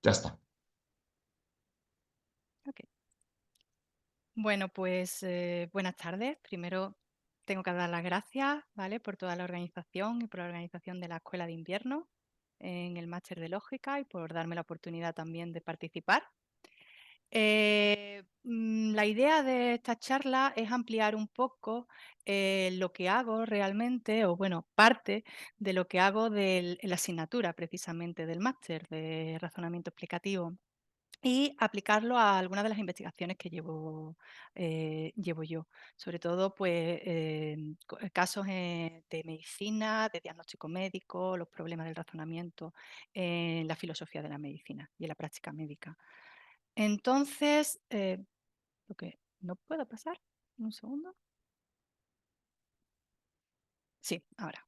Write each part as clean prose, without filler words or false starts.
Ya está. Ok. Bueno, pues buenas tardes. Primero tengo que dar las gracias, ¿vale? Por toda la organización y por la organización de la Escuela de Invierno en el máster de lógica y por darme la oportunidad también de participar. La idea de esta charla es ampliar un poco lo que hago realmente, o bueno, parte de lo que hago en la asignatura precisamente del máster de razonamiento explicativo y aplicarlo a algunas de las investigaciones que llevo yo. Sobre todo, pues, casos de medicina, de diagnóstico médico, los problemas del razonamiento en la filosofía de la medicina y en la práctica médica. Entonces, lo que ¿no puedo pasar? Un segundo. Sí, ahora.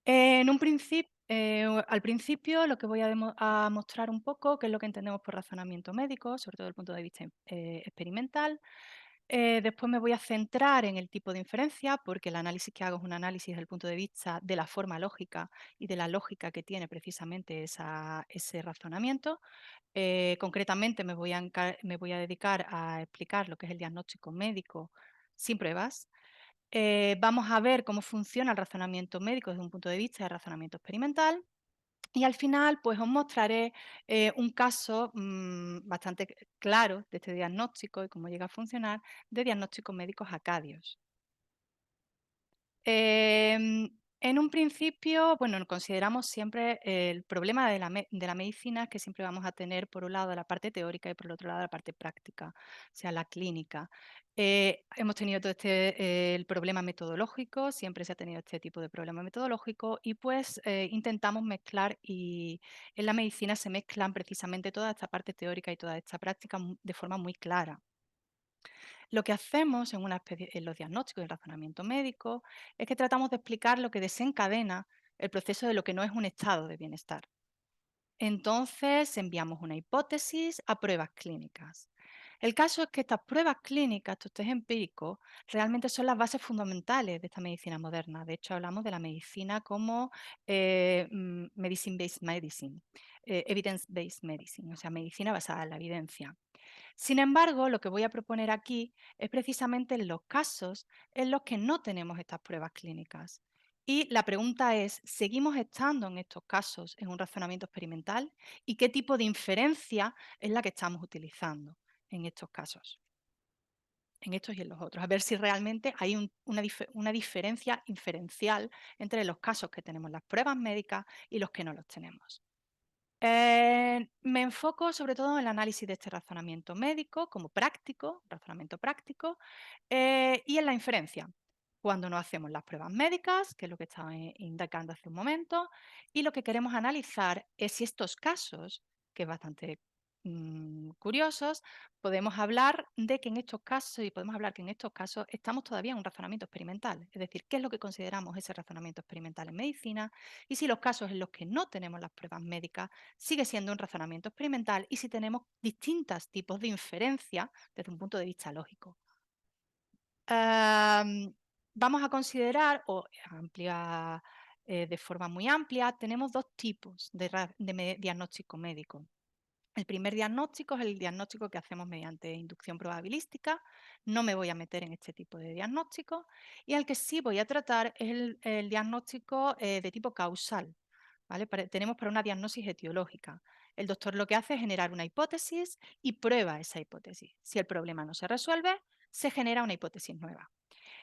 Al principio lo que voy a mostrar un poco, qué es lo que entendemos por razonamiento médico, sobre todo desde el punto de vista experimental. Después me voy a centrar en el tipo de inferencia, porque el análisis que hago es un análisis desde el punto de vista de la forma lógica y de la lógica que tiene precisamente ese razonamiento. Concretamente me voy a dedicar a explicar lo que es el diagnóstico médico sin pruebas. Vamos a ver cómo funciona el razonamiento médico desde un punto de vista de razonamiento experimental y al final pues os mostraré un caso bastante claro de este diagnóstico y cómo llega a funcionar de diagnósticos médicos acadios. En un principio, bueno, consideramos siempre el problema de la medicina que siempre vamos a tener, por un lado, la parte teórica y por el otro lado, la parte práctica, o sea, la clínica. Hemos tenido todo el problema metodológico, siempre se ha tenido este tipo de problema metodológico y pues intentamos mezclar y en la medicina se mezclan precisamente toda esta parte teórica y toda esta práctica de forma muy clara. Lo que hacemos en los diagnósticos y el razonamiento médico es que tratamos de explicar lo que desencadena el proceso de lo que no es un estado de bienestar. Entonces, enviamos una hipótesis a pruebas clínicas. El caso es que estas pruebas clínicas, estos test empíricos, realmente son las bases fundamentales de esta medicina moderna. De hecho, hablamos de la medicina como medicine-based medicine, evidence-based medicine, o sea, medicina basada en la evidencia. Sin embargo, lo que voy a proponer aquí es precisamente en los casos en los que no tenemos estas pruebas clínicas. Y la pregunta es, ¿seguimos estando en estos casos en un razonamiento experimental? ¿Y qué tipo de inferencia es la que estamos utilizando en estos casos? En estos y en los otros. A ver si realmente hay una diferencia inferencial entre los casos que tenemos las pruebas médicas y los que no los tenemos. Me enfoco sobre todo en el análisis de este razonamiento médico como práctico, razonamiento práctico, y en la inferencia, cuando no hacemos las pruebas médicas, que es lo que estaba indicando hace un momento, y lo que queremos analizar es si estos casos, que es bastante curiosos, podemos hablar de que en estos casos, y podemos hablar que en estos casos estamos todavía en un razonamiento experimental, es decir, qué es lo que consideramos ese razonamiento experimental en medicina, y si los casos en los que no tenemos las pruebas médicas sigue siendo un razonamiento experimental y si tenemos distintos tipos de inferencia desde un punto de vista lógico. Vamos a considerar, de forma muy amplia, tenemos dos tipos de diagnóstico médico. El primer diagnóstico es el diagnóstico que hacemos mediante inducción probabilística. No me voy a meter en este tipo de diagnóstico. Y al que sí voy a tratar es el diagnóstico de tipo causal. ¿Vale? Tenemos para una diagnosis etiológica. El doctor lo que hace es generar una hipótesis y prueba esa hipótesis. Si el problema no se resuelve, se genera una hipótesis nueva.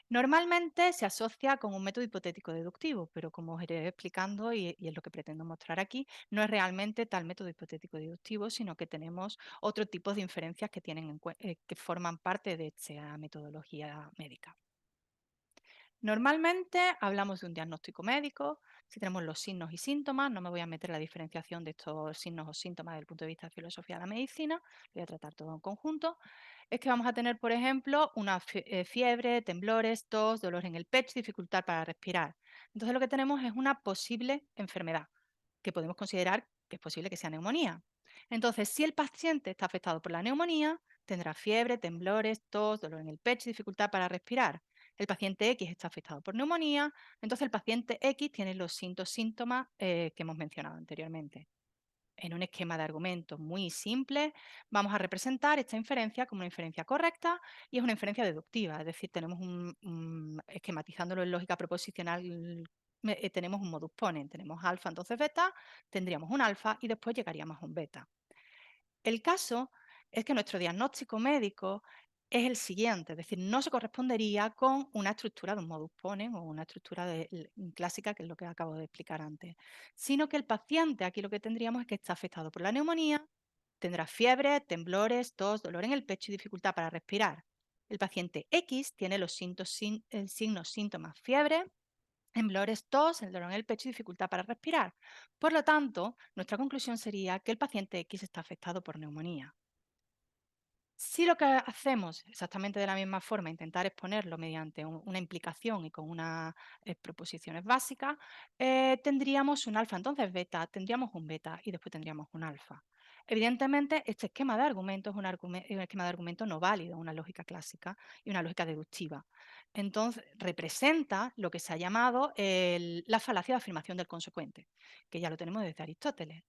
Normalmente se asocia con un método hipotético deductivo, pero como os iré explicando y es lo que pretendo mostrar aquí, no es realmente tal método hipotético deductivo, sino que tenemos otro tipo de inferencias que forman parte de esta metodología médica. Normalmente hablamos de un diagnóstico médico, si tenemos los signos y síntomas, no me voy a meter en la diferenciación de estos signos o síntomas desde el punto de vista de filosofía de la medicina, voy a tratar todo en conjunto. Es que vamos a tener, por ejemplo, una fiebre, temblores, tos, dolor en el pecho, dificultad para respirar. Entonces lo que tenemos es una posible enfermedad que podemos considerar que es posible que sea neumonía. Entonces, si el paciente está afectado por la neumonía, tendrá fiebre, temblores, tos, dolor en el pecho, dificultad para respirar. El paciente X está afectado por neumonía, entonces el paciente X tiene los síntomas que hemos mencionado anteriormente. En un esquema de argumentos muy simple, vamos a representar esta inferencia como una inferencia correcta y es una inferencia deductiva, es decir, tenemos esquematizándolo en lógica proposicional, tenemos un modus ponens, tenemos alfa, entonces beta, tendríamos un alfa y después llegaríamos a un beta. El caso es que nuestro diagnóstico médico es el siguiente, es decir, no se correspondería con una estructura de un modus ponens o una estructura clásica, que es lo que acabo de explicar antes, sino que el paciente aquí lo que tendríamos es que está afectado por la neumonía, tendrá fiebre, temblores, tos, dolor en el pecho y dificultad para respirar. El paciente X tiene los signos, síntomas, fiebre, temblores, tos, el dolor en el pecho y dificultad para respirar. Por lo tanto, nuestra conclusión sería que el paciente X está afectado por neumonía. Si lo que hacemos exactamente de la misma forma, intentar exponerlo mediante una implicación y con unas proposiciones básicas, tendríamos un alfa, entonces beta, tendríamos un beta y después tendríamos un alfa. Evidentemente, este esquema de argumentos es un esquema de argumento no válido, una lógica clásica y una lógica deductiva. Entonces, representa lo que se ha llamado la falacia de afirmación del consecuente, que ya lo tenemos desde Aristóteles.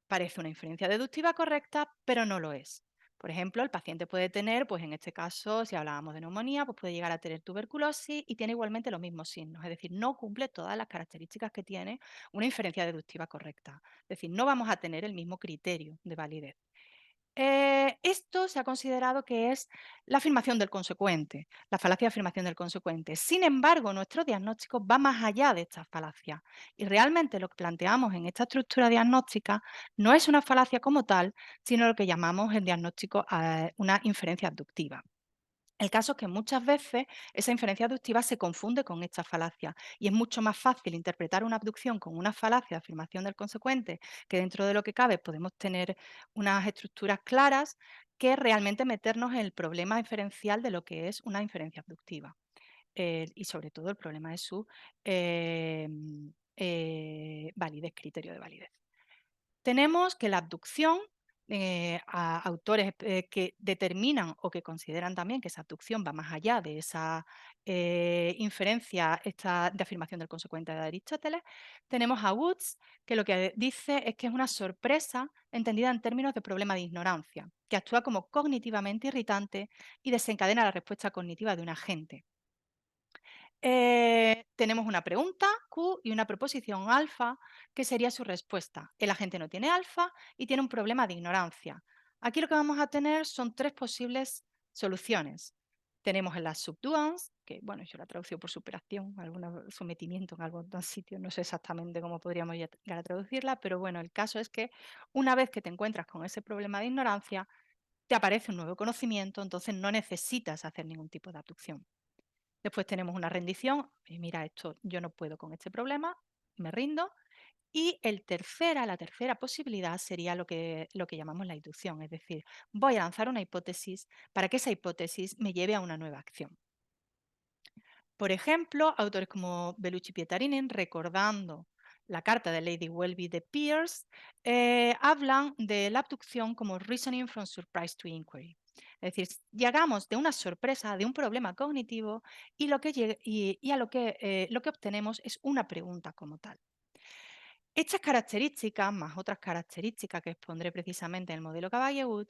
Parece una inferencia deductiva correcta, pero no lo es. Por ejemplo, el paciente puede tener, pues en este caso, si hablábamos de neumonía, pues puede llegar a tener tuberculosis y tiene igualmente los mismos signos, es decir, no cumple todas las características que tiene una inferencia deductiva correcta. Es decir, no vamos a tener el mismo criterio de validez. Esto se ha considerado que es la afirmación del consecuente, la falacia de afirmación del consecuente. Sin embargo, nuestro diagnóstico va más allá de esta falacia y realmente lo que planteamos en esta estructura diagnóstica no es una falacia como tal, sino lo que llamamos el diagnóstico una inferencia abductiva. El caso es que muchas veces esa inferencia aductiva se confunde con esta falacia y es mucho más fácil interpretar una abducción con una falacia de afirmación del consecuente, que dentro de lo que cabe podemos tener unas estructuras claras, que realmente meternos en el problema inferencial de lo que es una inferencia abductiva. Y sobre todo el problema de su validez, criterio de validez. Tenemos que la abducción, a autores que determinan o que consideran también que esa abducción va más allá de esa inferencia esta de afirmación del consecuente de Aristóteles. Tenemos a Woods, que lo que dice es que es una sorpresa entendida en términos de problema de ignorancia, que actúa como cognitivamente irritante y desencadena la respuesta cognitiva de un agente. Tenemos una pregunta Q y una proposición alfa, que sería su respuesta. El agente no tiene alfa y tiene un problema de ignorancia. Aquí lo que vamos a tener son tres posibles soluciones. Tenemos en la subduance, que bueno, yo la traducido por superación, algún sometimiento en algún sitio, no sé exactamente cómo podríamos llegar a traducirla, pero bueno, el caso es que una vez que te encuentras con ese problema de ignorancia, te aparece un nuevo conocimiento, entonces no necesitas hacer ningún tipo de abducción. Después tenemos una rendición, y mira, esto yo no puedo con este problema, me rindo. Y la tercera posibilidad sería lo que llamamos la inducción, es decir, voy a lanzar una hipótesis para que esa hipótesis me lleve a una nueva acción. Por ejemplo, autores como Bellucci y Pietarinen, recordando la carta de Lady Welby de Peirce, hablan de la abducción como reasoning from surprise to inquiry. Es decir, llegamos de una sorpresa, de un problema cognitivo y, a lo que obtenemos es una pregunta como tal. Estas características, más otras características que expondré precisamente en el modelo Caballé-Wood,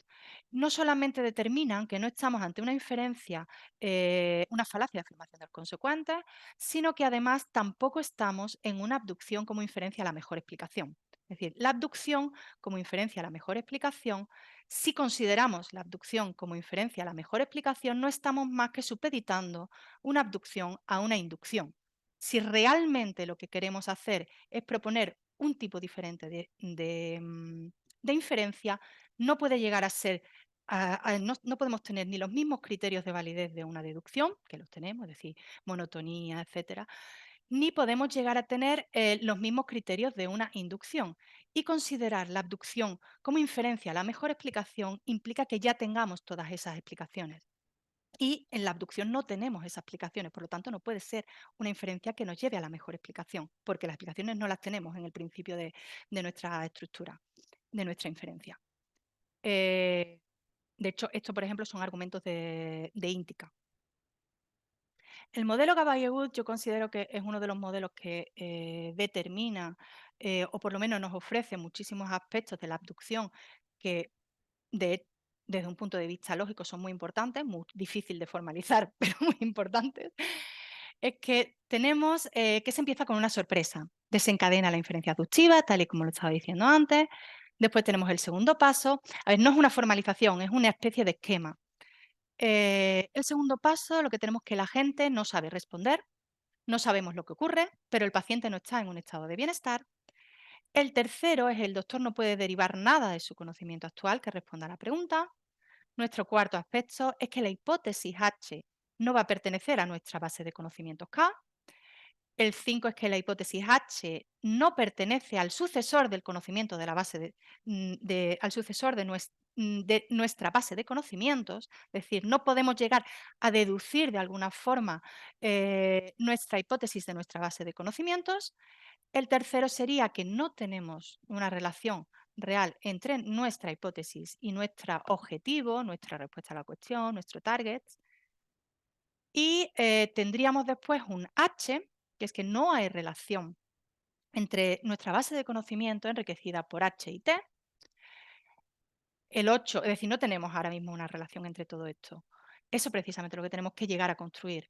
no solamente determinan que no estamos ante una inferencia, una falacia de afirmación del consecuente, sino que además tampoco estamos en una abducción como inferencia a la mejor explicación. Es decir, la abducción como inferencia a la mejor explicación, si consideramos la abducción como inferencia a la mejor explicación, no estamos más que supeditando una abducción a una inducción. Si realmente lo que queremos hacer es proponer un tipo diferente de inferencia, no puede llegar a ser, no podemos tener ni los mismos criterios de validez de una deducción, que los tenemos, es decir, monotonía, etcétera, ni podemos llegar a tener los mismos criterios de una inducción. Y considerar la abducción como inferencia la mejor explicación implica que ya tengamos todas esas explicaciones. Y en la abducción no tenemos esas explicaciones, por lo tanto no puede ser una inferencia que nos lleve a la mejor explicación, porque las explicaciones no las tenemos en el principio de nuestra estructura, de nuestra inferencia. De hecho, esto, por ejemplo, son argumentos de Íntica. El modelo Gabay-Wood yo considero que es uno de los modelos que determina o por lo menos nos ofrece muchísimos aspectos de la abducción que de- desde un punto de vista lógico son muy importantes, muy difícil de formalizar, pero muy importantes. Es que tenemos que se empieza con una sorpresa, desencadena la inferencia aductiva, tal y como lo estaba diciendo antes. Después tenemos el segundo paso. A ver, no es una formalización, es una especie de esquema. El segundo paso, lo que tenemos que la gente no sabe responder, no sabemos lo que ocurre, pero el paciente no está en un estado de bienestar. El tercero es el doctor no puede derivar nada de su conocimiento actual que responda a la pregunta. Nuestro cuarto aspecto es que la hipótesis H no va a pertenecer a nuestra base de conocimientos K. El 5 es que la hipótesis H no pertenece al sucesor del conocimiento de la base al sucesor de nuestra base de conocimientos, es decir, no podemos llegar a deducir de alguna forma nuestra hipótesis de nuestra base de conocimientos. El tercero sería que no tenemos una relación real entre nuestra hipótesis y nuestro objetivo, nuestra respuesta a la cuestión, nuestro target. Y tendríamos después un H, que es que no hay relación entre nuestra base de conocimiento enriquecida por H y T. El 8, es decir, no tenemos ahora mismo una relación entre todo esto. Eso precisamente es lo que tenemos que llegar a construir.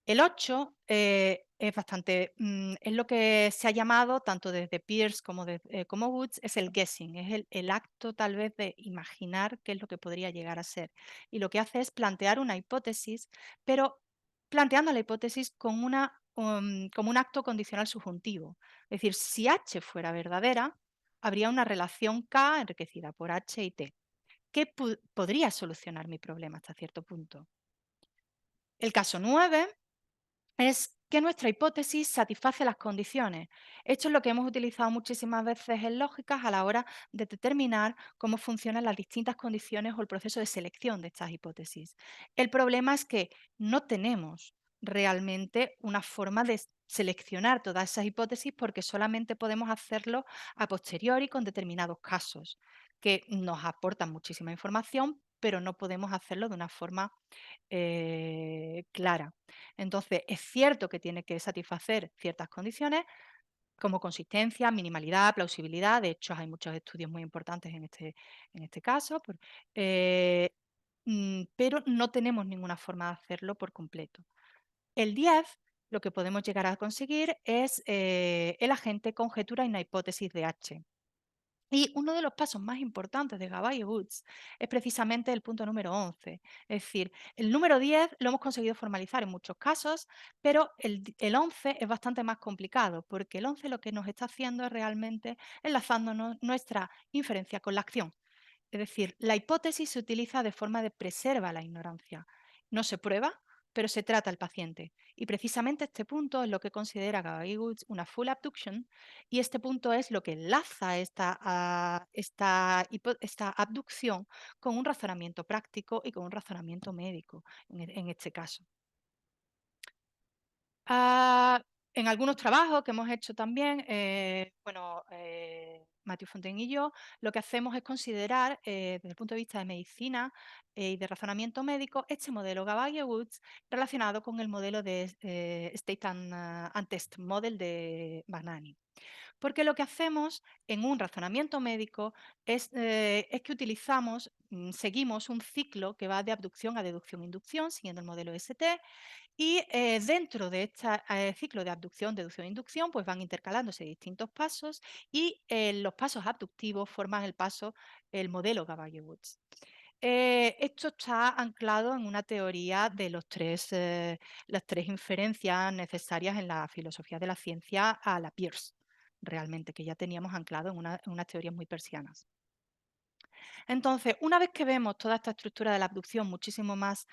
El 8 es bastante, es lo que se ha llamado tanto desde Peirce como Woods, es el guessing, es el acto tal vez de imaginar qué es lo que podría llegar a ser. Y lo que hace es plantear una hipótesis, pero planteando la hipótesis como un acto condicional subjuntivo. Es decir, si H fuera verdadera, habría una relación K enriquecida por H y T, que podría solucionar mi problema hasta cierto punto. El caso 9 es que nuestra hipótesis satisface las condiciones. Esto es lo que hemos utilizado muchísimas veces en lógicas a la hora de determinar cómo funcionan las distintas condiciones o el proceso de selección de estas hipótesis. El problema es que no tenemos realmente una forma de seleccionar todas esas hipótesis porque solamente podemos hacerlo a posteriori con determinados casos que nos aportan muchísima información, pero no podemos hacerlo de una forma clara. Entonces, es cierto que tiene que satisfacer ciertas condiciones como consistencia, minimalidad, plausibilidad. De hecho, hay muchos estudios muy importantes en este caso, eh, pero no tenemos ninguna forma de hacerlo por completo. El 10, lo que podemos llegar a conseguir es el agente conjetura y una hipótesis de H. Y uno de los pasos más importantes de Gabay y Woods es precisamente el punto número 11. Es decir, el número 10 lo hemos conseguido formalizar en muchos casos, pero el 11 es bastante más complicado, porque el 11 lo que nos está haciendo es realmente enlazándonos nuestra inferencia con la acción. Es decir, la hipótesis se utiliza de forma de preserva la ignorancia. No se prueba, pero se trata al paciente. Y precisamente este punto es lo que considera Gabay Woods una full abduction, y este punto es lo que enlaza esta abducción con un razonamiento práctico y con un razonamiento médico en este caso. Ah, en algunos trabajos que hemos hecho también, Matthew Fontaine y yo, lo que hacemos es considerar, desde el punto de vista de medicina y de razonamiento médico, este modelo Gabay-Woods relacionado con el modelo de State and Test Model de Bagnani. Porque lo que hacemos en un razonamiento médico es que seguimos un ciclo que va de abducción a deducción-inducción, siguiendo el modelo ST, y dentro de este ciclo de abducción, deducción e inducción, pues van intercalándose distintos pasos y los pasos abductivos forman el modelo Gabay-Woods. Esto está anclado en una teoría de las tres inferencias necesarias en la filosofía de la ciencia a la Peirce, realmente, que ya teníamos anclado en unas teorías muy persianas. Entonces, una vez que vemos toda esta estructura de la abducción muchísimo más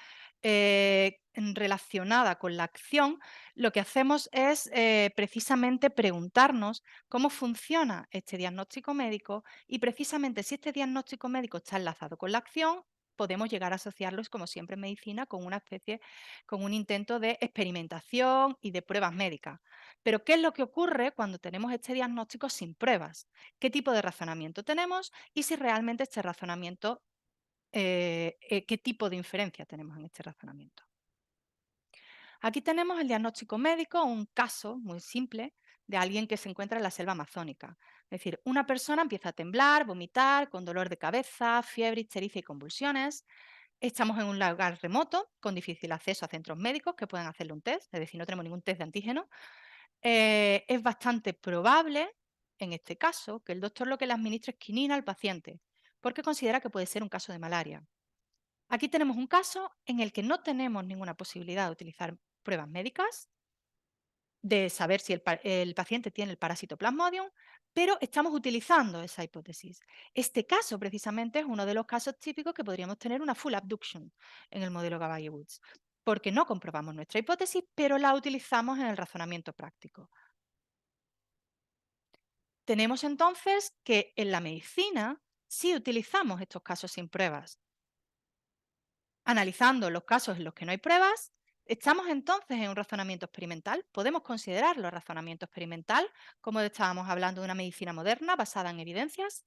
relacionada con la acción, lo que hacemos es precisamente preguntarnos cómo funciona este diagnóstico médico y precisamente si este diagnóstico médico está enlazado con la acción, podemos llegar a asociarlos, como siempre en medicina, con una especie, con un intento de experimentación y de pruebas médicas. Pero, ¿qué es lo que ocurre cuando tenemos este diagnóstico sin pruebas? ¿Qué tipo de razonamiento tenemos? Y si realmente este razonamiento, qué tipo de inferencia tenemos en este razonamiento. Aquí tenemos el diagnóstico médico, un caso muy simple de alguien que se encuentra en la selva amazónica. Es decir, una persona empieza a temblar, vomitar, con dolor de cabeza, fiebre, ictericia y convulsiones. Estamos en un lugar remoto, con difícil acceso a centros médicos que puedan hacerle un test, es decir, no tenemos ningún test de antígeno. Es bastante probable, en este caso, que el doctor lo que le administre es quinina al paciente, porque considera que puede ser un caso de malaria. Aquí tenemos un caso en el que no tenemos ninguna posibilidad de utilizar pruebas médicas, de saber si el paciente tiene el parásito Plasmodium, pero estamos utilizando esa hipótesis. Este caso, precisamente, es uno de los casos típicos que podríamos tener una full abduction en el modelo Caballo-Woods, porque no comprobamos nuestra hipótesis, pero la utilizamos en el razonamiento práctico. Tenemos entonces que en la medicina sí utilizamos estos casos sin pruebas. Analizando los casos en los que no hay pruebas, estamos entonces en un razonamiento experimental. Podemos considerarlo razonamiento experimental, como estábamos hablando de una medicina moderna basada en evidencias.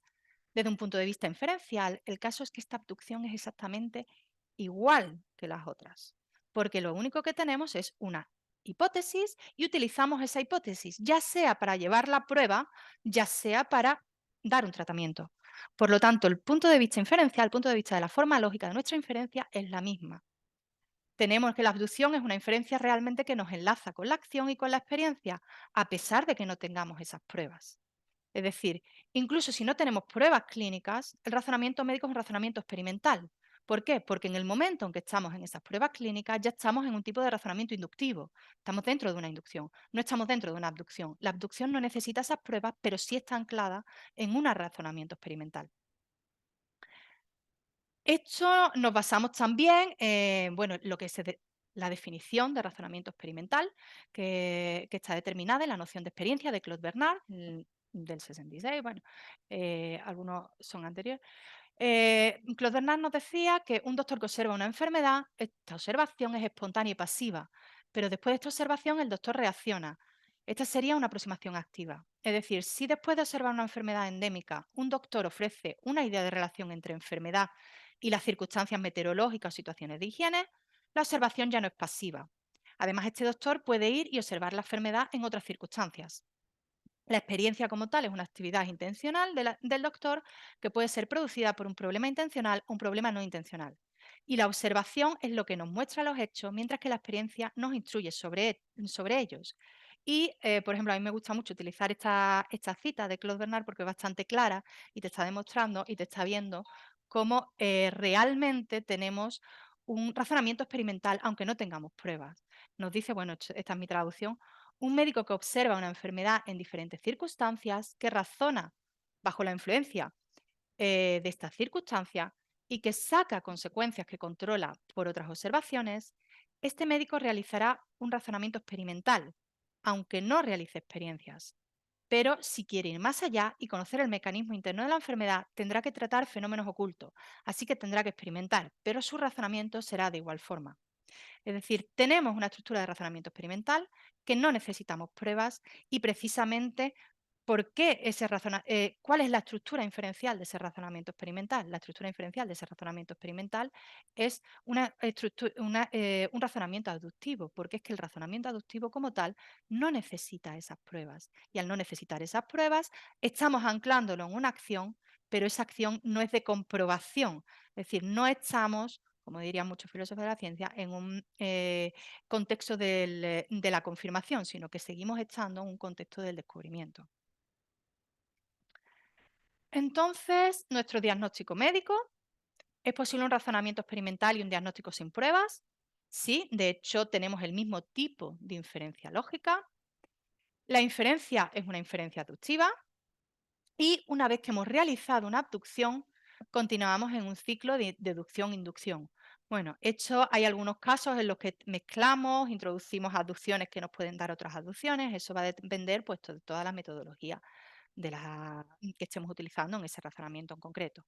Desde un punto de vista inferencial, el caso es que esta abducción es exactamente igual que las otras, porque lo único que tenemos es una hipótesis y utilizamos esa hipótesis, ya sea para llevar la prueba, ya sea para dar un tratamiento. Por lo tanto, el punto de vista inferencial, el punto de vista de la forma lógica de nuestra inferencia es la misma. Tenemos que la abducción es una inferencia realmente que nos enlaza con la acción y con la experiencia, a pesar de que no tengamos esas pruebas. Es decir, incluso si no tenemos pruebas clínicas, el razonamiento médico es un razonamiento experimental. ¿Por qué? Porque en el momento en que estamos en esas pruebas clínicas ya estamos en un tipo de razonamiento inductivo. Estamos dentro de una inducción, no estamos dentro de una abducción. La abducción no necesita esas pruebas, pero sí está anclada en un razonamiento experimental. Esto nos basamos también en bueno, lo que la definición de razonamiento experimental, que está determinada en la noción de experiencia de Claude Bernard, del 66, bueno, algunos son anteriores. Claude Bernard nos decía que un doctor que observa una enfermedad, esta observación es espontánea y pasiva, pero después de esta observación el doctor reacciona. Esta sería una aproximación activa. Es decir, si después de observar una enfermedad endémica, un doctor ofrece una idea de relación entre enfermedad y las circunstancias meteorológicas o situaciones de higiene, la observación ya no es pasiva. Además, este doctor puede ir y observar la enfermedad en otras circunstancias. La experiencia como tal es una actividad intencional del doctor que puede ser producida por un problema intencional o un problema no intencional. Y la observación es lo que nos muestra los hechos, mientras que la experiencia nos instruye sobre ellos. Y, por ejemplo, a mí me gusta mucho utilizar esta cita de Claude Bernard porque es bastante clara y te está demostrando y te está viendo cómo realmente tenemos un razonamiento experimental, aunque no tengamos pruebas. Nos dice, bueno, esta es mi traducción, un médico que observa una enfermedad en diferentes circunstancias, que razona bajo la influencia de estas circunstancias y que saca consecuencias que controla por otras observaciones, este médico realizará un razonamiento experimental, aunque no realice experiencias. Pero si quiere ir más allá y conocer el mecanismo interno de la enfermedad, tendrá que tratar fenómenos ocultos, así que tendrá que experimentar, pero su razonamiento será de igual forma. Es decir, tenemos una estructura de razonamiento experimental que no necesitamos pruebas y precisamente ¿cuál es la estructura inferencial de ese razonamiento experimental? La estructura inferencial de ese razonamiento experimental es un razonamiento aductivo, porque es que el razonamiento aductivo como tal no necesita esas pruebas. Y al no necesitar esas pruebas, estamos anclándolo en una acción, pero esa acción no es de comprobación. Es decir, no estamos, como dirían muchos filósofos de la ciencia, en un contexto de la confirmación, sino que seguimos estando en un contexto del descubrimiento. Entonces, nuestro diagnóstico médico, ¿es posible un razonamiento experimental y un diagnóstico sin pruebas? Sí, de hecho tenemos el mismo tipo de inferencia lógica. La inferencia es una inferencia aductiva y una vez que hemos realizado una abducción, continuamos en un ciclo de deducción-inducción. Bueno, hecho hay algunos casos en los que mezclamos, introducimos aducciones que nos pueden dar otras aducciones, eso va a depender pues, de toda la metodología que estemos utilizando en ese razonamiento en concreto.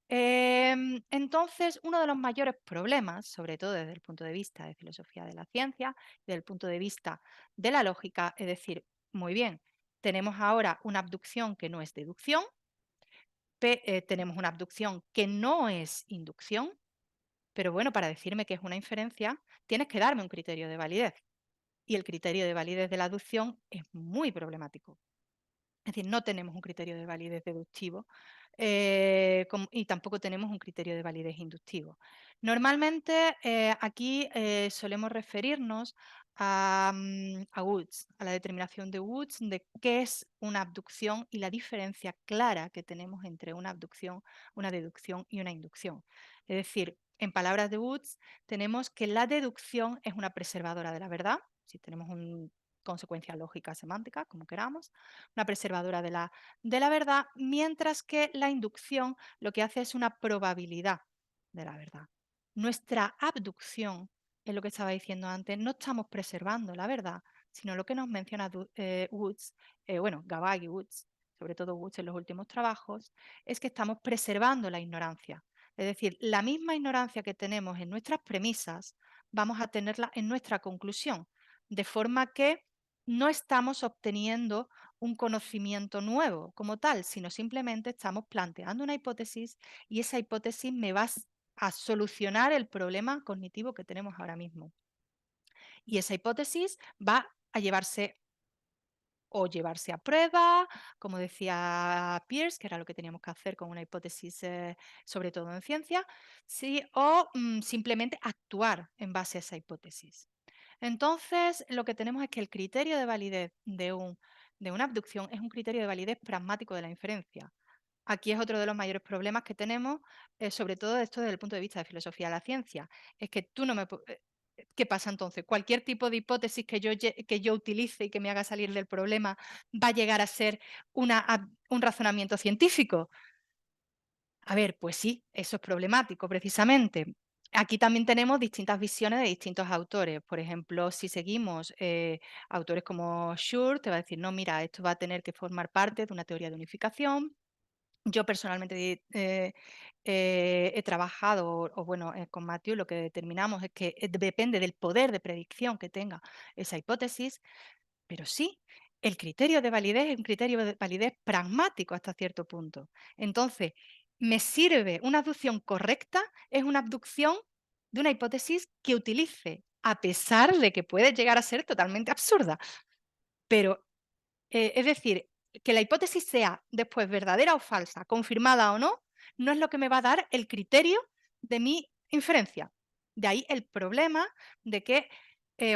Entonces, uno de los mayores problemas, sobre todo desde el punto de vista de filosofía de la ciencia, desde el punto de vista de la lógica, es decir, muy bien, tenemos ahora una abducción que no es deducción, tenemos una abducción que no es inducción, Pero bueno, para decirme que es una inferencia, tienes que darme un criterio de validez. Y el criterio de validez de la aducción es muy problemático. Es decir, no tenemos un criterio de validez deductivo y tampoco tenemos un criterio de validez inductivo. Normalmente aquí solemos referirnos a Woods, a la determinación de Woods de qué es una abducción y la diferencia clara que tenemos entre una abducción, una deducción y una inducción. Es decir, en palabras de Woods, tenemos que la deducción es una preservadora de la verdad, si tenemos una consecuencia lógica semántica, como queramos, una preservadora de la verdad, mientras que la inducción lo que hace es una probabilidad de la verdad. Nuestra abducción, es lo que estaba diciendo antes, no estamos preservando la verdad, sino lo que nos menciona Woods, bueno, Gabay y Woods, sobre todo Woods en los últimos trabajos, es que estamos preservando la ignorancia. Es decir, la misma ignorancia que tenemos en nuestras premisas, vamos a tenerla en nuestra conclusión, de forma que no estamos obteniendo un conocimiento nuevo como tal, sino simplemente estamos planteando una hipótesis y esa hipótesis me va a solucionar el problema cognitivo que tenemos ahora mismo. Y esa hipótesis va a llevarse a prueba, como decía Peirce, que era lo que teníamos que hacer con una hipótesis, sobre todo en ciencia, sí, o simplemente actuar en base a esa hipótesis. Entonces, lo que tenemos es que el criterio de validez de una abducción es un criterio de validez pragmático de la inferencia. Aquí es otro de los mayores problemas que tenemos, sobre todo esto desde el punto de vista de filosofía de la ciencia. Es que tú no me... ¿Qué pasa entonces? Cualquier tipo de hipótesis que yo utilice y que me haga salir del problema va a llegar a ser un razonamiento científico. A ver, pues sí, eso es problemático precisamente. Aquí también tenemos distintas visiones de distintos autores. Por ejemplo, si seguimos autores como Schur, te va a decir, no, mira, esto va a tener que formar parte de una teoría de unificación. Yo personalmente he trabajado, o bueno, con Matthew lo que determinamos es que depende del poder de predicción que tenga esa hipótesis, pero sí, el criterio de validez es un criterio de validez pragmático hasta cierto punto. Entonces, me sirve una abducción correcta, es una abducción de una hipótesis que utilice, a pesar de que puede llegar a ser totalmente absurda. Pero, es decir, que la hipótesis sea después verdadera o falsa, confirmada o no, no es lo que me va a dar el criterio de mi inferencia. De ahí el problema de que,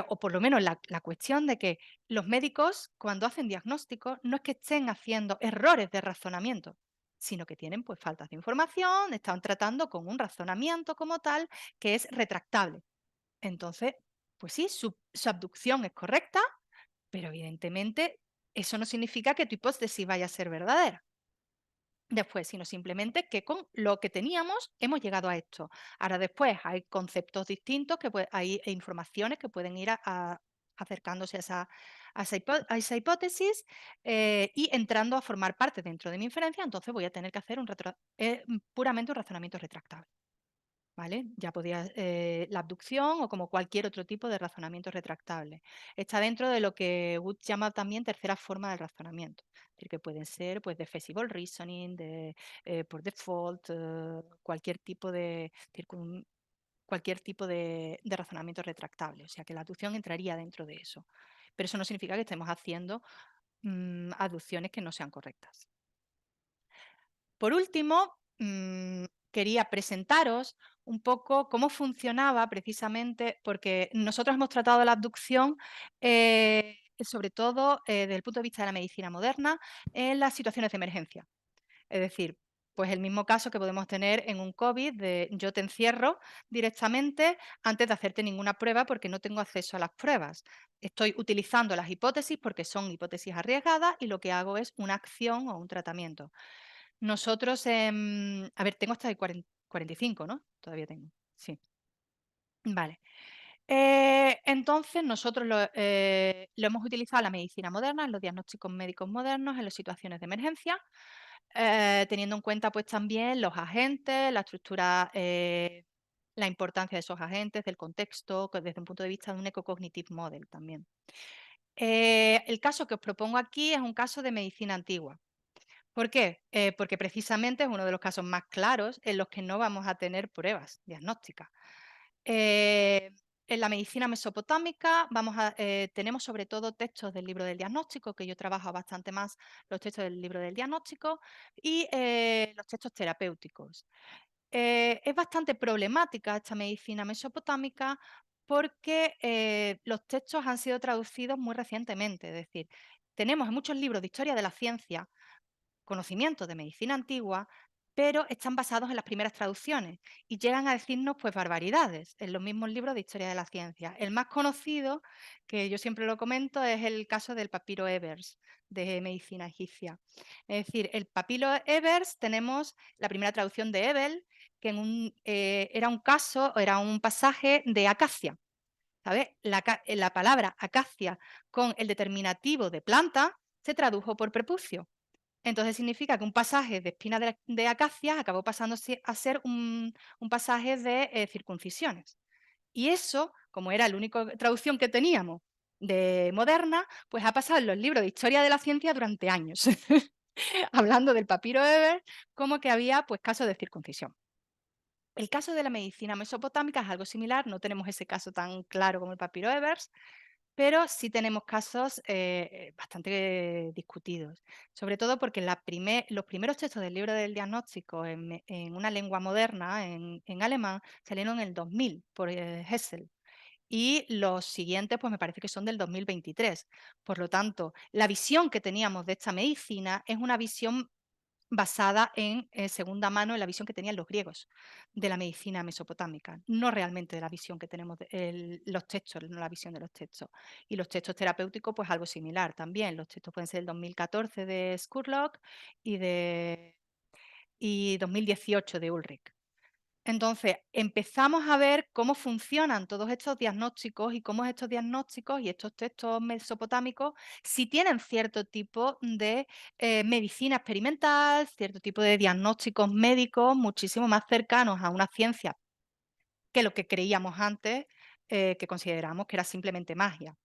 o por lo menos la cuestión de que los médicos, cuando hacen diagnósticos, no es que estén haciendo errores de razonamiento, sino que tienen pues faltas de información, están tratando con un razonamiento como tal que es retractable. Entonces, pues sí, su abducción es correcta, pero evidentemente eso no significa que tu hipótesis vaya a ser verdadera después, sino simplemente que con lo que teníamos hemos llegado a esto. Ahora después hay conceptos distintos, hay informaciones que pueden ir acercándose a esa hipótesis y entrando a formar parte dentro de mi inferencia, entonces voy a tener que hacer puramente un razonamiento retractable. ¿Vale? Ya podía, la abducción o como cualquier otro tipo de razonamiento retractable. Está dentro de lo que Wood llama también tercera forma del razonamiento. Es decir, que pueden ser pues defensible reasoning, por default, cualquier tipo de razonamiento retractable. O sea que la abducción entraría dentro de eso. Pero eso no significa que estemos haciendo abducciones que no sean correctas. Por último, quería presentaros un poco cómo funcionaba precisamente, porque nosotros hemos tratado la abducción, sobre todo desde el punto de vista de la medicina moderna, en las situaciones de emergencia. Es decir, pues el mismo caso que podemos tener en un COVID de yo te encierro directamente antes de hacerte ninguna prueba porque no tengo acceso a las pruebas. Estoy utilizando las hipótesis porque son hipótesis arriesgadas y lo que hago es una acción o un tratamiento. Nosotros, a ver, tengo hasta el 45, ¿no? Todavía tengo, sí. Vale. Entonces, nosotros lo hemos utilizado en la medicina moderna, en los diagnósticos médicos modernos, en las situaciones de emergencia, teniendo en cuenta pues también los agentes, la estructura, la importancia de esos agentes, del contexto, desde un punto de vista de un eco-cognitive model también. El caso que os propongo aquí es un caso de medicina antigua. ¿Por qué? Porque precisamente es uno de los casos más claros en los que no vamos a tener pruebas diagnósticas. Eh, en la medicina mesopotámica tenemos sobre todo textos del libro del diagnóstico, que yo trabajo bastante más los textos del libro del diagnóstico, y los textos terapéuticos. Es bastante problemática esta medicina mesopotámica porque los textos han sido traducidos muy recientemente, es decir, tenemos en muchos libros de historia de la ciencia conocimientos de medicina antigua, pero están basados en las primeras traducciones y llegan a decirnos pues barbaridades en los mismos libros de historia de la ciencia. El más conocido, que yo siempre lo comento, es el caso del papiro Ebers de medicina egipcia. Es decir, el papiro Ebers tenemos la primera traducción de Ebel, que era un caso, era un pasaje de acacia. ¿Sabes? La palabra acacia con el determinativo de planta se tradujo por prepucio. Entonces significa que un pasaje de espina de acacia acabó pasando a ser un pasaje de circuncisiones. Y eso, como era la única traducción que teníamos de moderna, pues ha pasado en los libros de historia de la ciencia durante años, hablando del papiro Eber, como que había pues casos de circuncisión. El caso de la medicina mesopotámica es algo similar, no tenemos ese caso tan claro como el papiro Ebers, pero sí tenemos casos bastante discutidos, sobre todo porque los primeros textos del libro del diagnóstico en una lengua moderna, en alemán, salieron en el 2000 por Hessel. Y los siguientes, pues me parece que son del 2023. Por lo tanto, la visión que teníamos de esta medicina es una visión basada en segunda mano en la visión que tenían los griegos de la medicina mesopotámica, no realmente de la visión que tenemos de los textos, no la visión de los textos. Y los textos terapéuticos, pues algo similar también. Los textos pueden ser del 2014 de Skurlock y 2018 de Ulrich. Entonces, empezamos a ver cómo funcionan todos estos diagnósticos y cómo estos diagnósticos y estos textos mesopotámicos si tienen cierto tipo de medicina experimental, cierto tipo de diagnósticos médicos muchísimo más cercanos a una ciencia que lo que creíamos antes, que consideramos que era simplemente magia.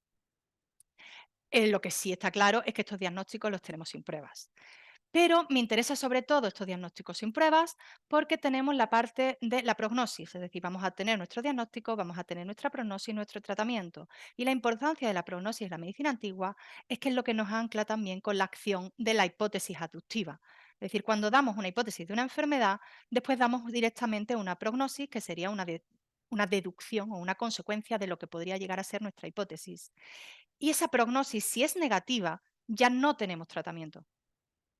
Lo que sí está claro es que estos diagnósticos los tenemos sin pruebas. Pero me interesa sobre todo estos diagnósticos sin pruebas porque tenemos la parte de la prognosis, es decir, vamos a tener nuestro diagnóstico, vamos a tener nuestra prognosis y nuestro tratamiento. Y la importancia de la prognosis en la medicina antigua es que es lo que nos ancla también con la acción de la hipótesis aductiva. Es decir, cuando damos una hipótesis de una enfermedad, después damos directamente una prognosis, que sería una deducción o una consecuencia de lo que podría llegar a ser nuestra hipótesis. Y esa prognosis, si es negativa, ya no tenemos tratamiento.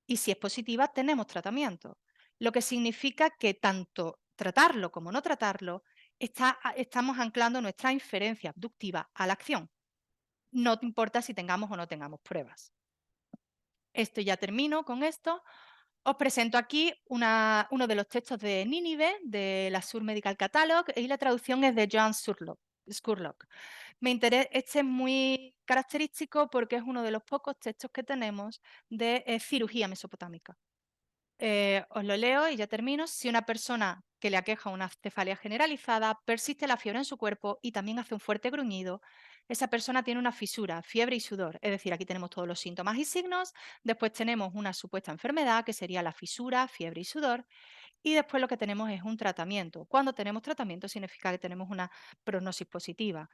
Y si es positiva, tenemos tratamiento. Lo que significa que tanto tratarlo como no tratarlo, estamos anclando nuestra inferencia abductiva a la acción. No importa si tengamos o no tengamos pruebas. Esto ya termino con esto. Os presento aquí uno de los textos de Nínive, de la Sur Medical Catalog, y la traducción es de Joan Scurlock. Este es muy característico porque es uno de los pocos textos que tenemos de cirugía mesopotámica. Os lo leo y ya termino. Si una persona que le aqueja una cefalia generalizada, persiste la fiebre en su cuerpo y también hace un fuerte gruñido, esa persona tiene una fisura, fiebre y sudor. Es decir, aquí tenemos todos los síntomas y signos. Después tenemos una supuesta enfermedad, que sería la fisura, fiebre y sudor. Y después lo que tenemos es un tratamiento. Cuando tenemos tratamiento significa que tenemos una prognosis positiva.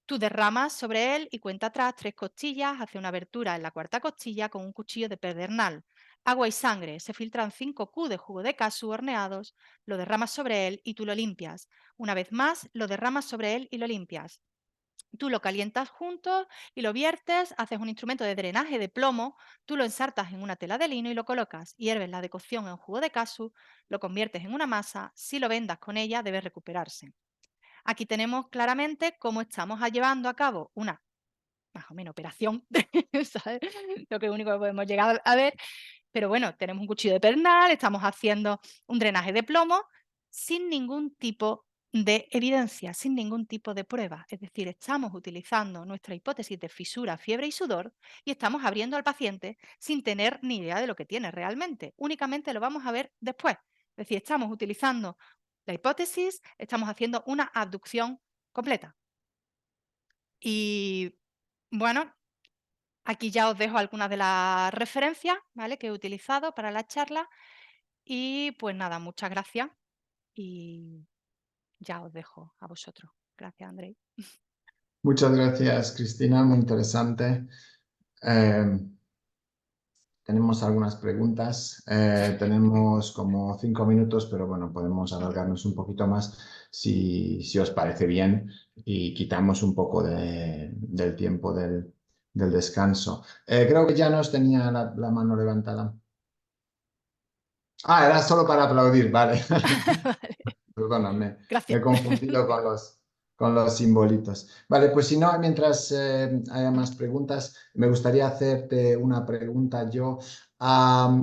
Tú derramas sobre él y cuenta atrás 3 costillas, hace una abertura en la cuarta costilla con un cuchillo de pedernal. Agua y sangre, se filtran 5 cu de jugo de casu horneados, lo derramas sobre él y tú lo limpias. Una vez más, lo derramas sobre él y lo limpias. Tú lo calientas juntos y lo viertes, haces un instrumento de drenaje de plomo, tú lo ensartas en una tela de lino y lo colocas. Hierves la decocción en jugo de casu, lo conviertes en una masa, si lo vendas con ella debe recuperarse. Aquí tenemos claramente cómo estamos llevando a cabo una más o menos operación, ¿sabes? Lo que único que podemos llegar a ver, pero bueno, tenemos un cuchillo de pernal, estamos haciendo un drenaje de plomo sin ningún tipo de evidencia, sin ningún tipo de prueba. Es decir, estamos utilizando nuestra hipótesis de fisura, fiebre y sudor y estamos abriendo al paciente sin tener ni idea de lo que tiene realmente. Únicamente lo vamos a ver después. Es decir, estamos utilizando la hipótesis, estamos haciendo una abducción completa. Y bueno, Aquí ya os dejo algunas de las referencias, ¿vale?, que he utilizado para la charla y, pues nada, muchas gracias y ya os dejo a vosotros. Gracias, Andrei. Muchas gracias, Cristina, muy interesante. Eh, Tenemos algunas preguntas. Tenemos como 5 minutos, pero bueno, podemos Ujú. alargarnos un poquito más si os parece bien y quitamos un poco del tiempo del descanso. Creo que ya nos tenía la mano levantada. Ah, era solo para aplaudir, vale. Vale, Perdona, me gracias. he confundido con los simbolitos. Vale, pues si no, mientras haya Ujú, más preguntas, me gustaría hacerte una pregunta yo.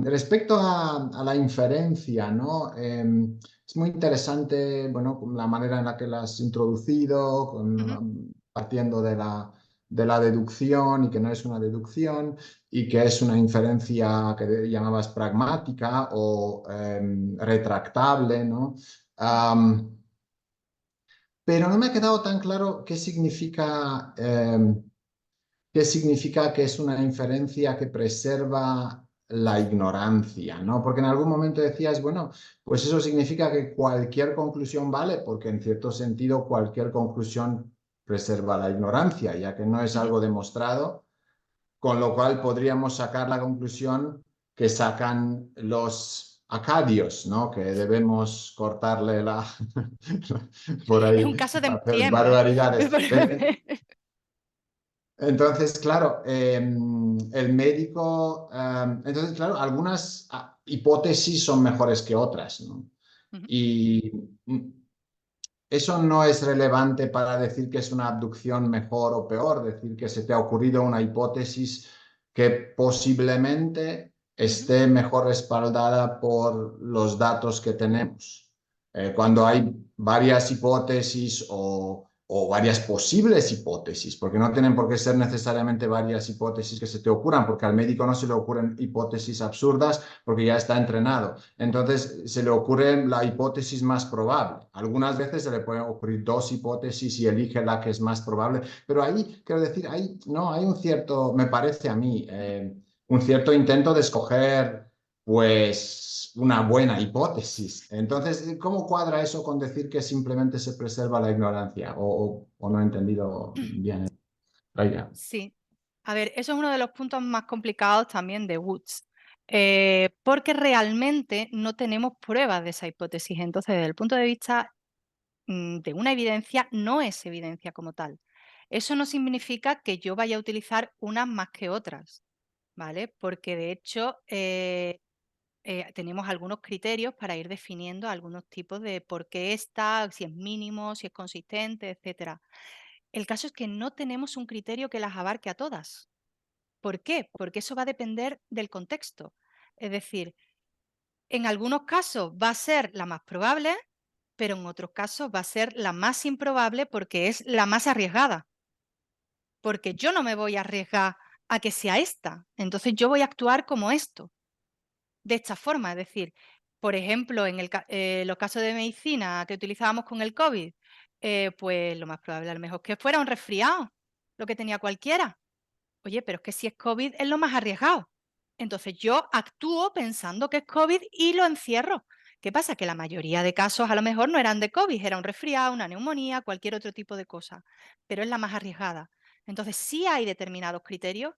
Respecto a la inferencia, ¿no? Es muy interesante, bueno, la manera en la que la has introducido, ujú, partiendo de la deducción y que no es una deducción y que es una inferencia que llamabas pragmática o retractable, ¿no? ujú, Pero no me ha quedado tan claro qué significa que es una inferencia que preserva la ignorancia, ¿no? Porque en algún momento decías, bueno, pues eso significa que cualquier conclusión vale, porque en cierto sentido cualquier conclusión preserva la ignorancia, ya que no es ujú. algo demostrado, con lo cual podríamos sacar la conclusión que sacan los acadios, ¿no? Que debemos cortarle por Es un ahí, caso de hacer empiema, ¿eh? barbaridades. Entonces, claro, el médico, entonces, claro, algunas hipótesis son mejores que otras, ¿no? Ujú, Y eso no es relevante para decir que es una abducción mejor o peor, decir que se te ha ocurrido una hipótesis que posiblemente ujú. esté mejor respaldada por los datos que tenemos. Cuando hay varias hipótesis o varias posibles hipótesis, porque no tienen por qué ser necesariamente varias hipótesis que se te ocurran, porque al médico no se le ocurren hipótesis absurdas porque ya está entrenado. Entonces se le ocurre la hipótesis más probable. Algunas veces se le pueden ocurrir dos hipótesis y elige la que es más probable, pero ahí, quiero decir, ahí no, hay un cierto, me parece a mí, un cierto intento de escoger, pues, una buena hipótesis. Entonces, ¿cómo cuadra eso con decir que simplemente se preserva la ignorancia? ¿O no he entendido bien la idea? Sí. A ver, eso es uno de los puntos más complicados también de Woods, porque realmente no tenemos pruebas de esa hipótesis. Entonces, desde el punto de vista de una evidencia, no es evidencia como tal. Eso no significa que yo vaya a utilizar unas más que otras, ¿vale? Porque de hecho tenemos algunos criterios para ir definiendo algunos tipos de por qué está, si es mínimo, si es consistente, etcétera. El caso es que no tenemos un criterio que las abarque a todas. ¿Por qué? Porque eso va a depender del contexto. Es decir, en algunos casos va a ser la más probable, pero en otros casos va a ser la más improbable porque es la más arriesgada. Porque yo no me voy a arriesgar a que sea esta. Entonces yo voy a actuar como esto, de esta forma. Es decir, por ejemplo, en los casos de medicina que utilizábamos con el COVID, pues lo más probable a lo mejor que fuera un resfriado, lo que tenía cualquiera. Oye, pero es que si es COVID es lo más arriesgado. Entonces yo actúo pensando que es COVID y lo encierro. ¿Qué pasa? Que la mayoría de casos a lo mejor no eran de COVID, era un resfriado, una neumonía, cualquier otro tipo de cosa, pero es la más arriesgada. Entonces sí hay determinados criterios,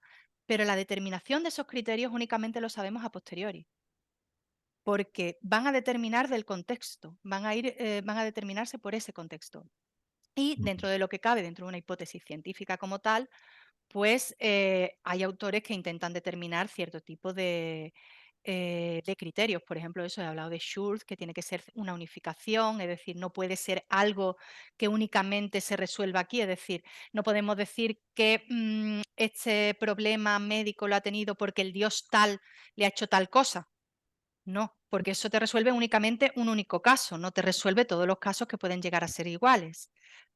pero la determinación de esos criterios únicamente lo sabemos a posteriori, porque van a determinar del contexto, van a determinarse por ese contexto. Y dentro de lo que cabe, dentro de una hipótesis científica como tal, pues hay autores que intentan determinar cierto tipo de criterios. Por ejemplo, eso he hablado de Schultz, que tiene que ser una unificación, es decir, no puede ser algo que únicamente se resuelva aquí, es decir, no podemos decir que este problema médico lo ha tenido porque el dios tal le ha hecho tal cosa. No, porque eso te resuelve únicamente un único caso, no te resuelve todos los casos que pueden llegar a ser iguales,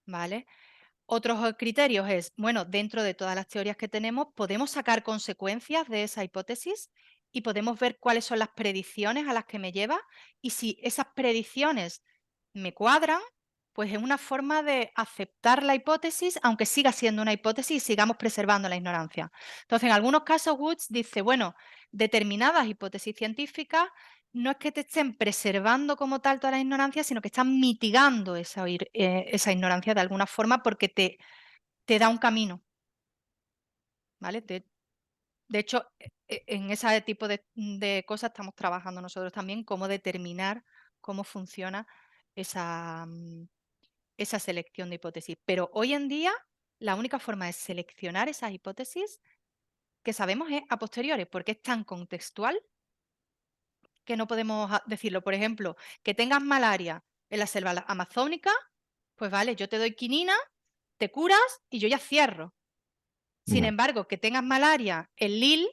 ¿vale? Otros criterios es, bueno, dentro de todas las teorías que tenemos, podemos sacar consecuencias de esa hipótesis y podemos ver cuáles son las predicciones a las que me lleva y si esas predicciones me cuadran, Pues es una forma de aceptar la hipótesis, aunque siga siendo una hipótesis y sigamos preservando la ignorancia. Entonces, en algunos casos, Woods dice, bueno, determinadas hipótesis científicas no es que te estén preservando como tal toda la ignorancia, sino que están mitigando esa ignorancia de alguna forma porque te da un camino, ¿vale? De hecho, en ese tipo de cosas estamos trabajando nosotros también, cómo determinar cómo funciona esa, esa selección de hipótesis. Pero hoy en día, la única forma de seleccionar esas hipótesis que sabemos es a posteriori, porque es tan contextual que no podemos decirlo. Por ejemplo, que tengas malaria en la selva amazónica, pues vale, yo te doy quinina, te curas y yo ya cierro. Sin Ya. embargo, que tengas malaria en Lille,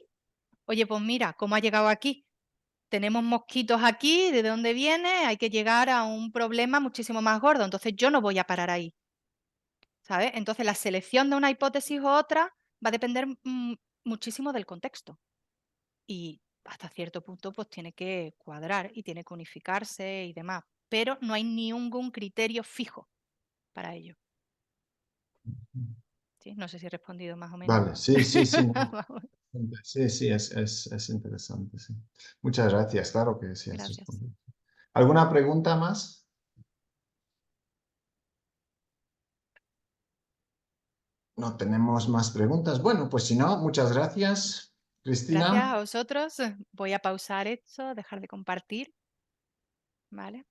oye, pues mira, ¿cómo ha llegado aquí? Tenemos mosquitos aquí, ¿de dónde viene? Hay que llegar a un problema muchísimo más gordo. Entonces yo no voy a parar ahí, ¿sabes? Entonces la selección de una hipótesis u otra va a depender muchísimo del contexto. Y hasta cierto punto pues tiene que cuadrar y tiene que unificarse y demás. Pero no hay ningún criterio fijo para ello. ¿Sí? No sé si he respondido más o menos. Vale, sí, sí, sí, no. Vamos, Sí, sí, es interesante, sí. Muchas gracias, claro que sí has gracias. respondido. ¿Alguna pregunta más? No tenemos más preguntas. Bueno, pues si no, muchas gracias, Gracias Cristina. a vosotros. Voy a pausar esto, dejar de compartir. ¿Vale?